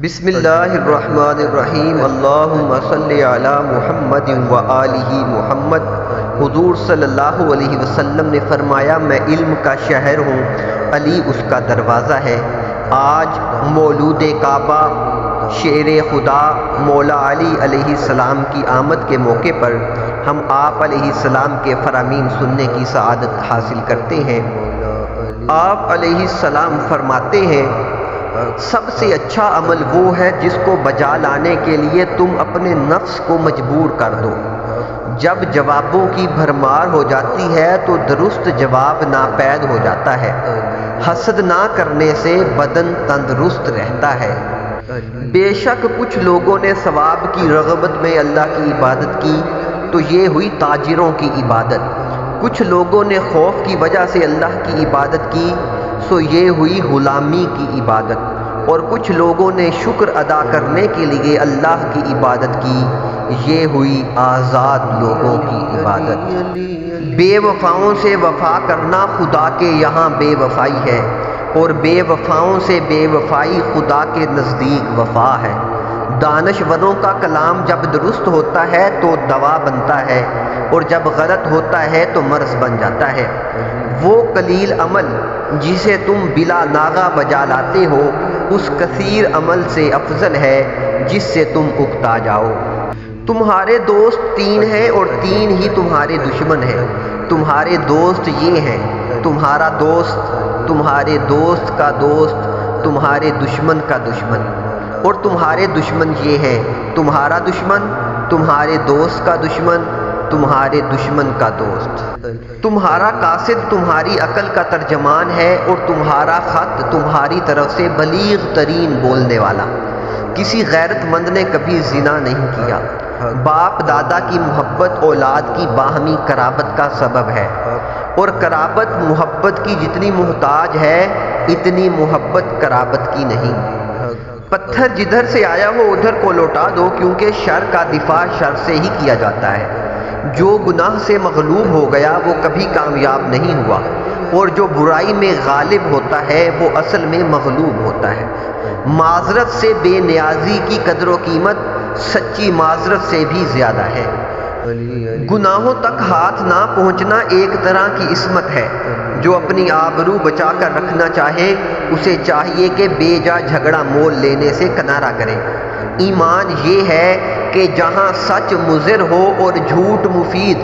بسم اللہ الرحمن الرحیم۔ اللہم صلی علی محمد و آلہ محمد۔ حضور صلی اللہ علیہ وسلم نے فرمایا، میں علم کا شہر ہوں، علی اس کا دروازہ ہے۔ آج مولود کعبہ شیر خدا مولا علی علیہ السلام کی آمد کے موقع پر ہم آپ علیہ السلام کے فرامین سننے کی سعادت حاصل کرتے ہیں۔ آپ علیہ السلام فرماتے ہیں، سب سے اچھا عمل وہ ہے جس کو بجا لانے کے لیے تم اپنے نفس کو مجبور کر دو۔ جب جوابوں کی بھرمار ہو جاتی ہے تو درست جواب ناپید ہو جاتا ہے۔ حسد نہ کرنے سے بدن تندرست رہتا ہے۔ بے شک کچھ لوگوں نے ثواب کی رغبت میں اللہ کی عبادت کی تو یہ ہوئی تاجروں کی عبادت۔ کچھ لوگوں نے خوف کی وجہ سے اللہ کی عبادت کی سو یہ ہوئی غلامی کی عبادت، اور کچھ لوگوں نے شکر ادا کرنے کے لیے اللہ کی عبادت کی، یہ ہوئی آزاد لوگوں کی عبادت۔ بے وفاؤں سے وفا کرنا خدا کے یہاں بے وفائی ہے، اور بے وفاؤں سے بے وفائی خدا کے نزدیک وفا ہے۔ دانشوروں کا کلام جب درست ہوتا ہے تو دوا بنتا ہے، اور جب غلط ہوتا ہے تو مرض بن جاتا ہے۔ وہ قلیل عمل جسے تم بلا ناغہ بجا لاتے ہو اس کثیر عمل سے افضل ہے جس سے تم اکتا جاؤ۔ تمہارے دوست تین ہیں اور تین ہی تمہارے دشمن ہیں۔ تمہارے دوست یہ ہیں، تمہارا دوست، تمہارے دوست کا دوست، تمہارے دشمن کا دشمن، اور تمہارے دشمن یہ ہیں، تمہارا دشمن، تمہارے دوست کا دشمن، تمہارے دشمن کا دوست۔ تمہارا قاصد تمہاری عقل کا ترجمان ہے، اور تمہارا خط تمہاری طرف سے بلیغ ترین بولنے والا۔ کسی غیرت مند نے کبھی زنا نہیں کیا۔ باپ دادا کی محبت اولاد کی باہمی قرابت کا سبب ہے، اور قرابت محبت کی جتنی محتاج ہے اتنی محبت قرابت کی نہیں۔ پتھر جدھر سے آیا ہو ادھر کو لوٹا دو، کیونکہ شر کا دفاع شر سے ہی کیا جاتا ہے۔ جو گناہ سے مغلوب ہو گیا وہ کبھی کامیاب نہیں ہوا، اور جو برائی میں غالب ہوتا ہے وہ اصل میں مغلوب ہوتا ہے۔ معذرت سے بے نیازی کی قدر و قیمت سچی معذرت سے بھی زیادہ ہے۔ گناہوں تک ہاتھ نہ پہنچنا ایک طرح کی عصمت ہے۔ جو اپنی آبرو بچا کر رکھنا چاہے اسے چاہیے کہ بے جا جھگڑا مول لینے سے کنارہ کرے۔ ایمان یہ ہے کہ جہاں سچ مضر ہو اور جھوٹ مفید،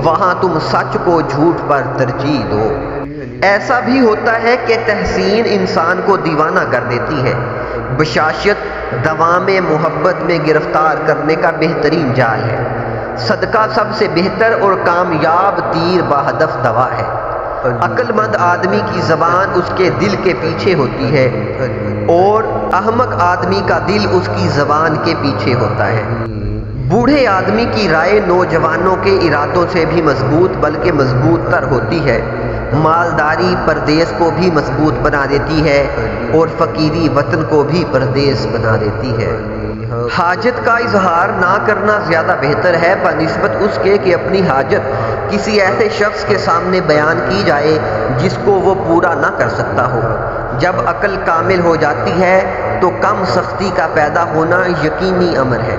وہاں تم سچ کو جھوٹ پر ترجیح دو۔ ایسا بھی ہوتا ہے کہ تحسین انسان کو دیوانہ کر دیتی ہے۔ بشاشت دوام محبت میں گرفتار کرنے کا بہترین جال ہے۔ صدقہ سب سے بہتر اور کامیاب تیر بہدف دوا ہے۔ عقل مند آدمی کی زبان اس کے دل کے پیچھے ہوتی ہے، اور احمق آدمی کا دل اس کی زبان کے پیچھے ہوتا ہے۔ بوڑھے آدمی کی رائے نوجوانوں کے ارادوں سے بھی مضبوط بلکہ مضبوط تر ہوتی ہے۔ مالداری پردیس کو بھی مضبوط بنا دیتی ہے، اور فقیری وطن کو بھی پردیس بنا دیتی ہے۔ حاجت کا اظہار نہ کرنا زیادہ بہتر ہے بنسبت اس کے کہ اپنی حاجت کسی ایسے شخص کے سامنے بیان کی جائے جس کو وہ پورا نہ کر سکتا ہو۔ جب عقل کامل ہو جاتی ہے تو کم سختی کا پیدا ہونا یقینی امر ہے۔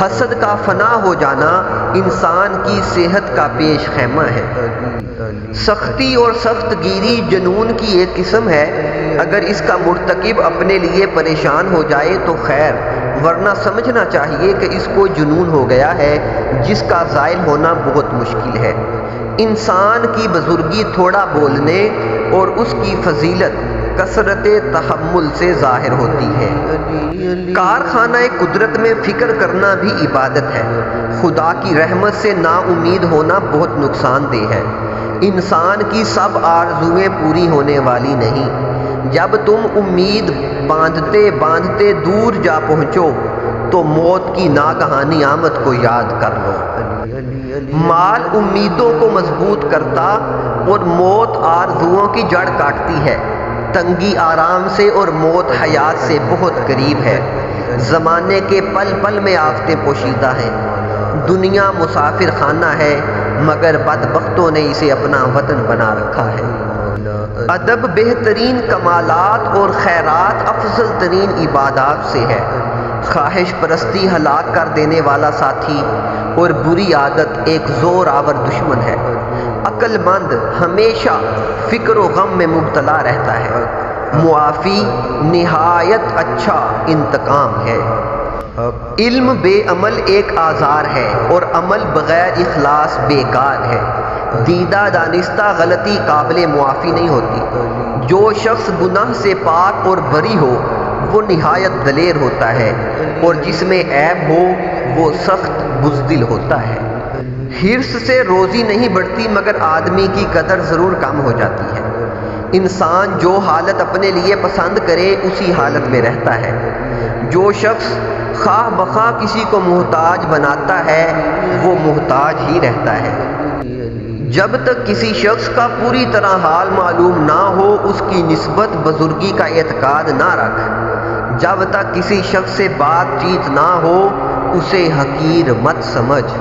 حسد کا فنا ہو جانا انسان کی صحت کا پیش خیمہ ہے۔ سختی اور سخت گیری جنون کی ایک قسم ہے۔ اگر اس کا مرتکب اپنے لیے پریشان ہو جائے تو خیر، ورنہ سمجھنا چاہیے کہ اس کو جنون ہو گیا ہے جس کا زائل ہونا بہت مشکل ہے۔ انسان کی بزرگی تھوڑا بولنے اور اس کی فضیلت کثرت تحمل سے ظاہر ہوتی ہے۔ کارخانہ قدرت میں فکر کرنا بھی عبادت ہے۔ خدا کی رحمت سے نا امید ہونا بہت نقصان دہ ہے۔ انسان کی سب آرزویں پوری ہونے والی نہیں۔ جب تم امید باندھتے باندھتے دور جا پہنچو تو موت کی ناگہانی آمد کو یاد کر لو۔ مال امیدوں کو مضبوط کرتا اور موت آرزوؤں کی جڑ کاٹتی ہے۔ تنگی آرام سے اور موت حیات سے بہت قریب ہے۔ زمانے کے پل پل میں آفتیں پوشیدہ ہیں۔ دنیا مسافر خانہ ہے، مگر بدبختوں نے اسے اپنا وطن بنا رکھا ہے۔ ادب بہترین کمالات اور خیرات افضل ترین عبادات سے ہے۔ خواہش پرستی ہلاک کر دینے والا ساتھی اور بری عادت ایک زور آور دشمن ہے۔ عقل مند ہمیشہ فکر و غم میں مبتلا رہتا ہے۔ معافی نہایت اچھا انتقام ہے۔ علم بے عمل ایک آزار ہے اور عمل بغیر اخلاص بیکار ہے۔ دیدہ دانستہ غلطی قابل معافی نہیں ہوتی۔ جو شخص گناہ سے پاک اور بری ہو وہ نہایت دلیر ہوتا ہے، اور جس میں عیب ہو وہ سخت بزدل ہوتا ہے۔ حرص سے روزی نہیں بڑھتی مگر آدمی کی قدر ضرور کم ہو جاتی ہے۔ انسان جو حالت اپنے لیے پسند کرے اسی حالت میں رہتا ہے۔ جو شخص خواہ بخواہ کسی کو محتاج بناتا ہے وہ محتاج ہی رہتا ہے۔ جب تک کسی شخص کا پوری طرح حال معلوم نہ ہو اس کی نسبت بزرگی کا اعتقاد نہ رکھ۔ جب تک کسی شخص سے بات چیت نہ ہو اسے حقیر مت سمجھ۔